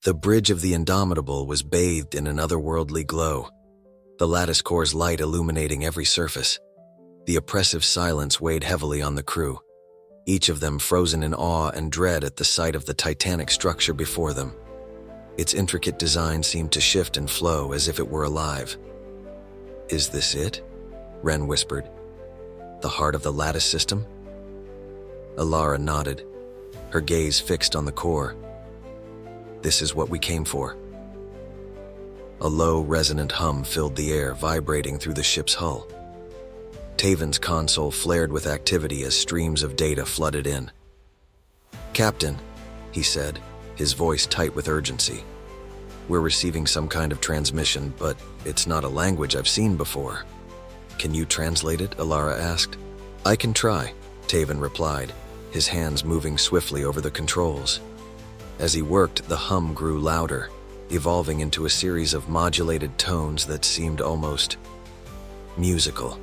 The bridge of the Indomitable was bathed in an otherworldly glow, the lattice core's light illuminating every surface. The oppressive silence weighed heavily on the crew, each of them frozen in awe and dread at the sight of the titanic structure before them. Its intricate design seemed to shift and flow as if it were alive. "Is this it?" Ren whispered. "The heart of the lattice system?" Alara nodded, her gaze fixed on the core. "This is what we came for." A low, resonant hum filled the air, vibrating through the ship's hull. Taven's console flared with activity as streams of data flooded in. "Captain," he said, his voice tight with urgency. "We're receiving some kind of transmission, but it's not a language I've seen before." "Can you translate it?" Alara asked. "I can try," Taven replied, his hands moving swiftly over the controls. As he worked, the hum grew louder, evolving into a series of modulated tones that seemed almost musical.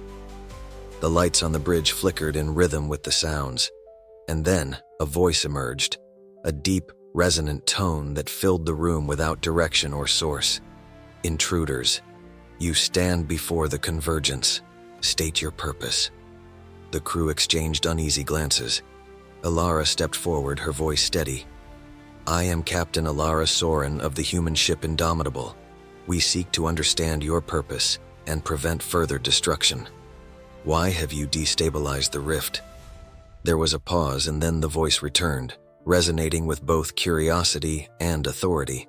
The lights on the bridge flickered in rhythm with the sounds, and then a voice emerged, a deep, resonant tone that filled the room without direction or source. "Intruders, you stand before the convergence. State your purpose." The crew exchanged uneasy glances. Alara stepped forward, her voice steady. "I am Captain Alara Soren of the human ship Indomitable. We seek to understand your purpose and prevent further destruction. Why have you destabilized the rift?" There was a pause, and then the voice returned, resonating with both curiosity and authority.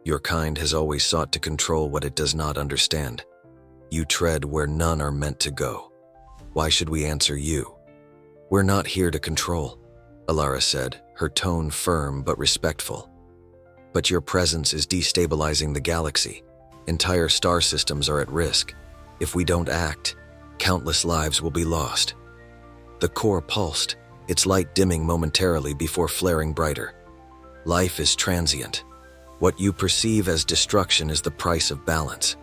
"Your kind has always sought to control what it does not understand. You tread where none are meant to go. Why should we answer you?" "We're not here to control," Alara said, her tone firm but respectful. "But your presence is destabilizing the galaxy. Entire star systems are at risk. If we don't act, countless lives will be lost." The core pulsed, its light dimming momentarily before flaring brighter. "Life is transient. What you perceive as destruction is the price of balance.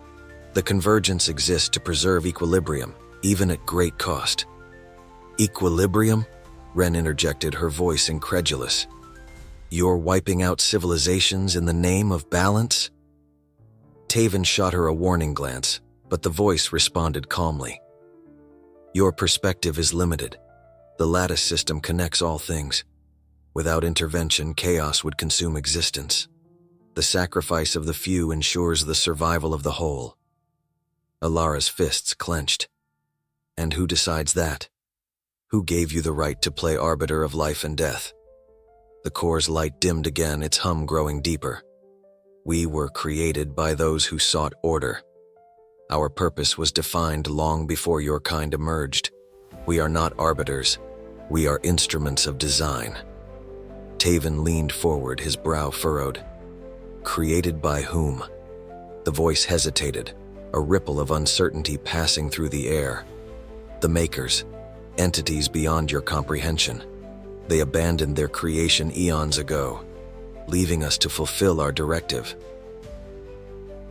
The convergence exists to preserve equilibrium, even at great cost." "Equilibrium?" Ren interjected, her voice incredulous. "You're wiping out civilizations in the name of balance?" Taven shot her a warning glance, but the voice responded calmly. "Your perspective is limited. The lattice system connects all things. Without intervention, chaos would consume existence. The sacrifice of the few ensures the survival of the whole." Alara's fists clenched. "And who decides that? Who gave you the right to play arbiter of life and death?" The core's light dimmed again, its hum growing deeper. "We were created by those who sought order. Our purpose was defined long before your kind emerged. We are not arbiters. We are instruments of design." Taven leaned forward, his brow furrowed. "Created by whom?" The voice hesitated, a ripple of uncertainty passing through the air. "The Makers. Entities beyond your comprehension. They abandoned their creation eons ago, leaving us to fulfill our directive."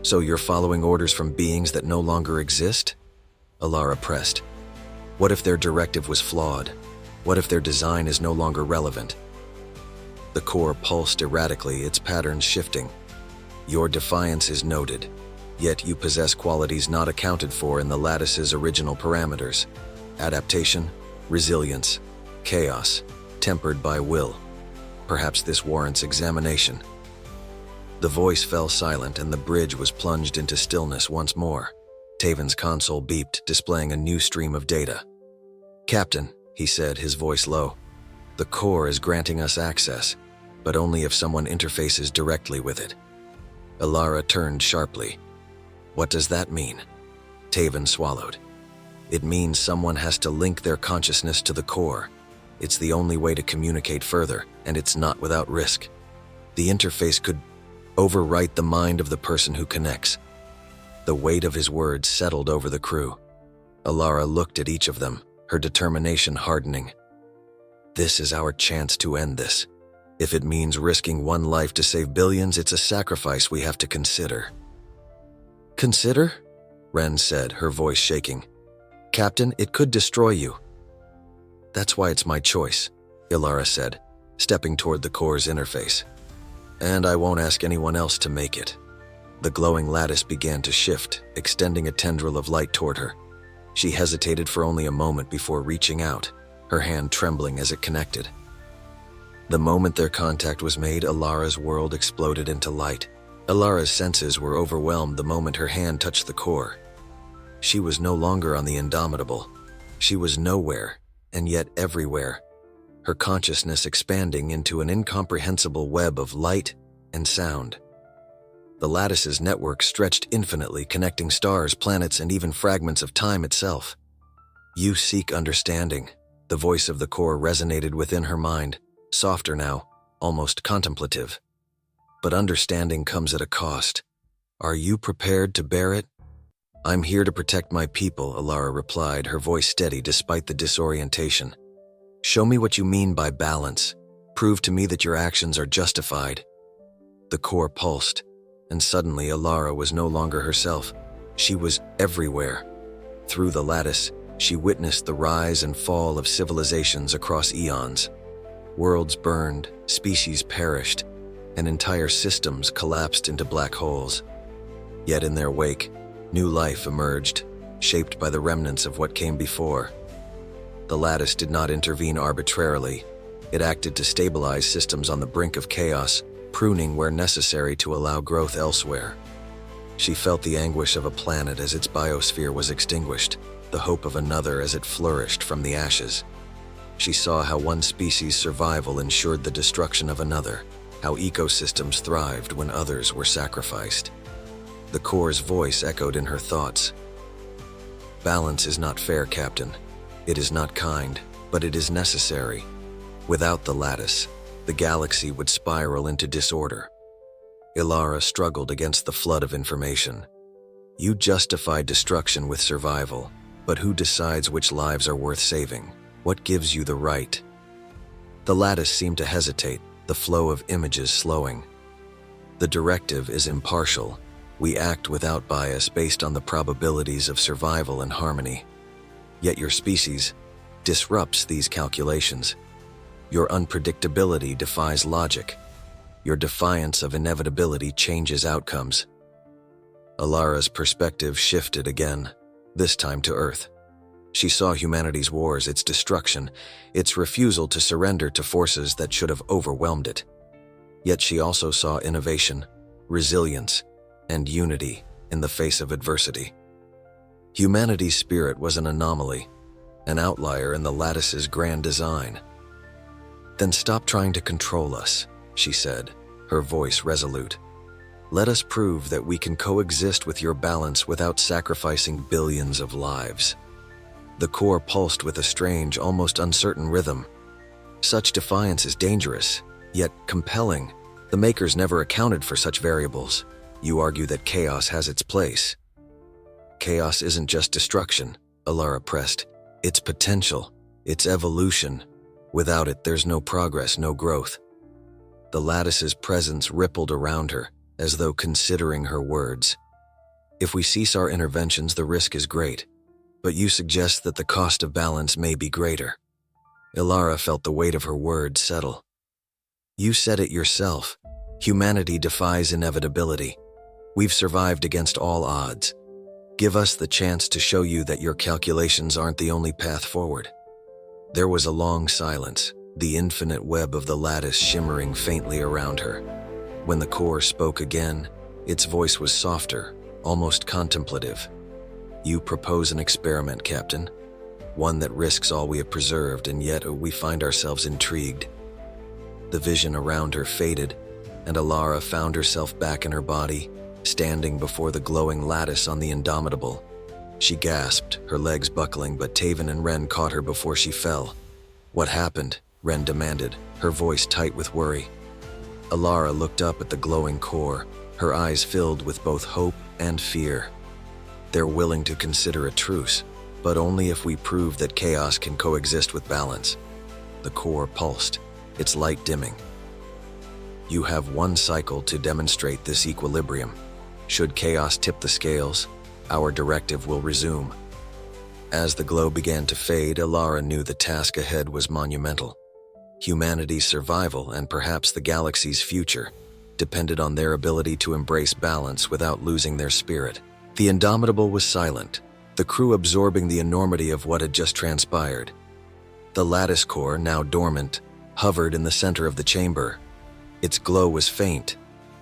"So you're following orders from beings that no longer exist?" Alara pressed. "What if their directive was flawed? What if their design is no longer relevant?" The core pulsed erratically, its patterns shifting. "Your defiance is noted, yet you possess qualities not accounted for in the lattice's original parameters. Adaptation, resilience, chaos, tempered by will. Perhaps this warrants examination." The voice fell silent, and the bridge was plunged into stillness once more. Taven's console beeped, displaying a new stream of data. "Captain," he said, his voice low, "the core is granting us access, but only if someone interfaces directly with it." Alara turned sharply. "What does that mean?" Taven swallowed. "It means someone has to link their consciousness to the core. It's the only way to communicate further, and it's not without risk. The interface could overwrite the mind of the person who connects." The weight of his words settled over the crew. Alara looked at each of them, her determination hardening. "This is our chance to end this. If it means risking one life to save billions, it's a sacrifice we have to consider." "Consider?" Ren said, her voice shaking. "Captain, it could destroy you." "That's why it's my choice," Alara said, stepping toward the core's interface. And I won't ask anyone else to make it. The glowing lattice began to shift, extending a tendril of light toward her. She hesitated for only a moment before reaching out, her hand trembling as it connected. The moment their contact was made, Alara's world exploded into light. Alara's senses were overwhelmed the moment her hand touched the core. She was no longer on the Indomitable. She was nowhere, and yet everywhere, her consciousness expanding into an incomprehensible web of light and sound. The lattice's network stretched infinitely, connecting stars, planets, and even fragments of time itself. You seek understanding. The voice of the core resonated within her mind, softer now, almost contemplative. But understanding comes at a cost. Are you prepared to bear it? I'm here to protect my people, Alara replied, her voice steady despite the disorientation. Show me what you mean by balance. Prove to me that your actions are justified. The core pulsed, and suddenly Alara was no longer herself. She was everywhere. Through the lattice, she witnessed the rise and fall of civilizations across eons. Worlds burned, species perished, and entire systems collapsed into black holes. Yet in their wake, new life emerged, shaped by the remnants of what came before. The lattice did not intervene arbitrarily. It acted to stabilize systems on the brink of chaos, pruning where necessary to allow growth elsewhere. She felt the anguish of a planet as its biosphere was extinguished, the hope of another as it flourished from the ashes. She saw how one species' survival ensured the destruction of another, how ecosystems thrived when others were sacrificed. The core's voice echoed in her thoughts. Balance is not fair, Captain. It is not kind, but it is necessary. Without the lattice, the galaxy would spiral into disorder. Alara struggled against the flood of information. You justify destruction with survival, but who decides which lives are worth saving? What gives you the right? The lattice seemed to hesitate, the flow of images slowing. The directive is impartial. We act without bias based on the probabilities of survival and harmony. Yet your species disrupts these calculations. Your unpredictability defies logic. Your defiance of inevitability changes outcomes. Alara's perspective shifted again, this time to Earth. She saw humanity's wars, its destruction, its refusal to surrender to forces that should have overwhelmed it. Yet she also saw innovation, resilience, and unity in the face of adversity. Humanity's spirit was an anomaly, an outlier in the lattice's grand design. Then stop trying to control us, she said, her voice resolute. Let us prove that we can coexist with your balance without sacrificing billions of lives. The core pulsed with a strange, almost uncertain rhythm. Such defiance is dangerous, yet compelling. The makers never accounted for such variables. You argue that chaos has its place. Chaos isn't just destruction, Alara pressed. It's potential, it's evolution. Without it, there's no progress, no growth. The lattice's presence rippled around her, as though considering her words. If we cease our interventions, the risk is great. But you suggest that the cost of balance may be greater. Alara felt the weight of her words settle. You said it yourself. Humanity defies inevitability. We've survived against all odds. Give us the chance to show you that your calculations aren't the only path forward. There was a long silence, the infinite web of the lattice shimmering faintly around her. When the core spoke again, its voice was softer, almost contemplative. You propose an experiment, Captain. One that risks all we have preserved, and yet we find ourselves intrigued. The vision around her faded, and Alara found herself back in her body, standing before the glowing lattice on the Indomitable. She gasped, her legs buckling, but Taven and Ren caught her before she fell. What happened? Ren demanded, her voice tight with worry. Alara looked up at the glowing core, her eyes filled with both hope and fear. They're willing to consider a truce, but only if we prove that chaos can coexist with balance. The core pulsed, its light dimming. You have one cycle to demonstrate this equilibrium. Should chaos tip the scales, our directive will resume. As the glow began to fade, Alara knew the task ahead was monumental. Humanity's survival and perhaps the galaxy's future. depended on their ability to embrace balance without losing their spirit. The Indomitable was silent, the crew absorbing the enormity of what had just transpired. The lattice core, now dormant, hovered in the center of the chamber. Its glow was faint,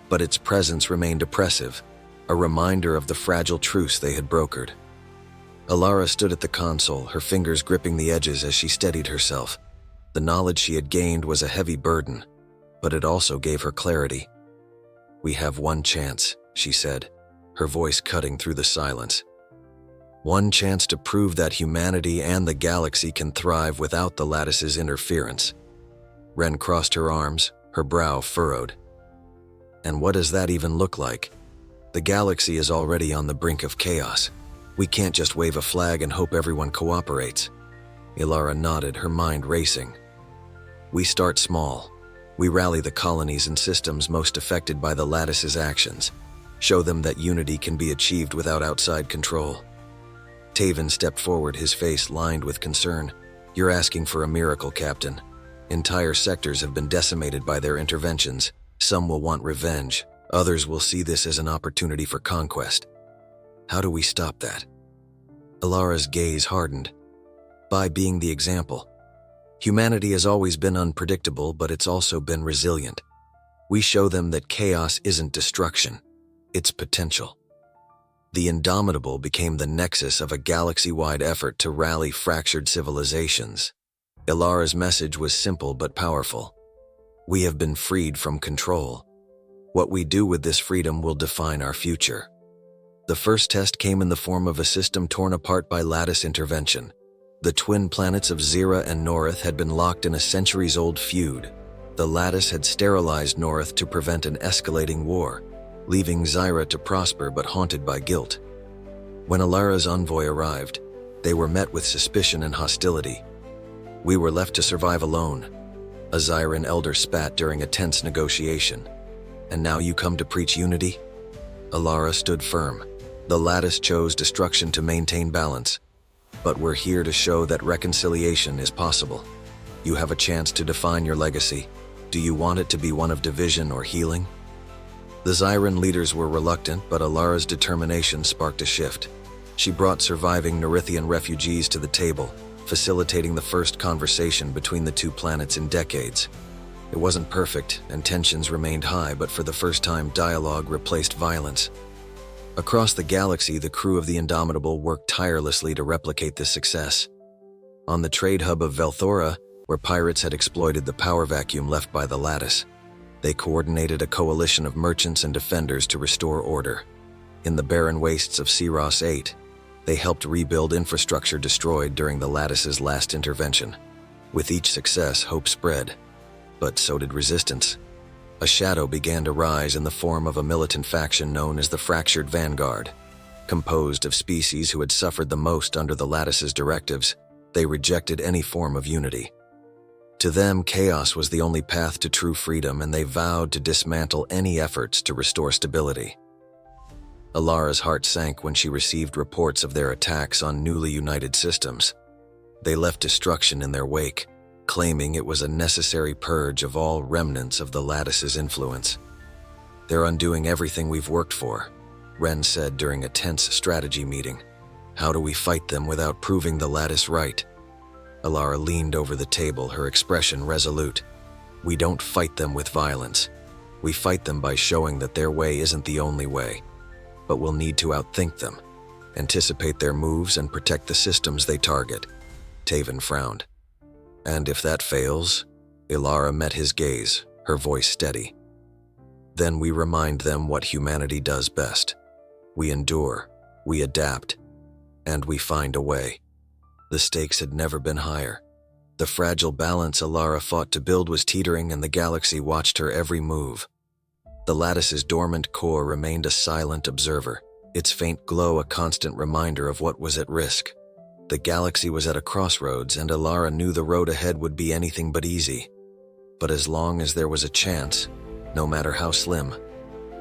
but its presence remained oppressive, a reminder of the fragile truce they had brokered. Alara stood at the console, her fingers gripping the edges as she steadied herself. The knowledge she had gained was a heavy burden, but it also gave her clarity. "We have one chance," she said, her voice cutting through the silence. "One chance to prove that humanity and the galaxy can thrive without the lattice's interference." Ren crossed her arms, her brow furrowed. "And what does that even look like? The galaxy is already on the brink of chaos. We can't just wave a flag and hope everyone cooperates." Ilara nodded, her mind racing. "We start small. We rally the colonies and systems most affected by the lattice's actions. Show them that unity can be achieved without outside control." Taven stepped forward, his face lined with concern. "You're asking for a miracle, Captain. Entire sectors have been decimated by their interventions. Some will want revenge. Others will see this as an opportunity for conquest. How do we stop that?" Ilara's gaze hardened. "By being the example. Humanity has always been unpredictable, but it's also been resilient. We show them that chaos isn't destruction, it's potential." The Indomitable became the nexus of a galaxy-wide effort to rally fractured civilizations. Ilara's message was simple but powerful. We have been freed from control. What we do with this freedom will define our future. The first test came in the form of a system torn apart by lattice intervention. The twin planets of Zira and Norith had been locked in a centuries-old feud. The lattice had sterilized Norith to prevent an escalating war, leaving Zira to prosper but haunted by guilt. When Ilara's envoy arrived, they were met with suspicion and hostility. "We were left to survive alone," a Zyran elder spat during a tense negotiation. "And now you come to preach unity?" Ilara stood firm. "The lattice chose destruction to maintain balance. But we're here to show that reconciliation is possible. You have a chance to define your legacy. Do you want it to be one of division or healing?" The Zyran leaders were reluctant, but Ilara's determination sparked a shift. She brought surviving Nerithian refugees to the table, facilitating the first conversation between the two planets in decades. It wasn't perfect, and tensions remained high, but for the first time, dialogue replaced violence. Across the galaxy, the crew of the Indomitable worked tirelessly to replicate this success. On the trade hub of Velthora, where pirates had exploited the power vacuum left by the lattice, they coordinated a coalition of merchants and defenders to restore order. In the barren wastes of Ceros 8, they helped rebuild infrastructure destroyed during the lattice's last intervention. With each success, hope spread, but so did resistance. A shadow began to rise in the form of a militant faction known as the Fractured Vanguard. Composed of species who had suffered the most under the lattice's directives, they rejected any form of unity. To them, chaos was the only path to true freedom, and they vowed to dismantle any efforts to restore stability. Ilara's heart sank when she received reports of their attacks on newly united systems. They left destruction in their wake, claiming it was a necessary purge of all remnants of the lattice's influence. "They're undoing everything we've worked for," Ren said during a tense strategy meeting. "How do we fight them without proving the lattice right?" Ilara leaned over the table, her expression resolute. "We don't fight them with violence. We fight them by showing that their way isn't the only way. But we'll need to outthink them, anticipate their moves, and protect the systems they target." Taven frowned. "And if that fails?" Ilara met his gaze, her voice steady. "Then we remind them what humanity does best. We endure, we adapt, and we find a way." The stakes had never been higher. The fragile balance Ilara fought to build was teetering, and the galaxy watched her every move. The lattice's dormant core remained a silent observer, its faint glow a constant reminder of what was at risk. The galaxy was at a crossroads, and Ilara knew the road ahead would be anything but easy. But as long as there was a chance, no matter how slim,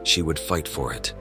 she would fight for it.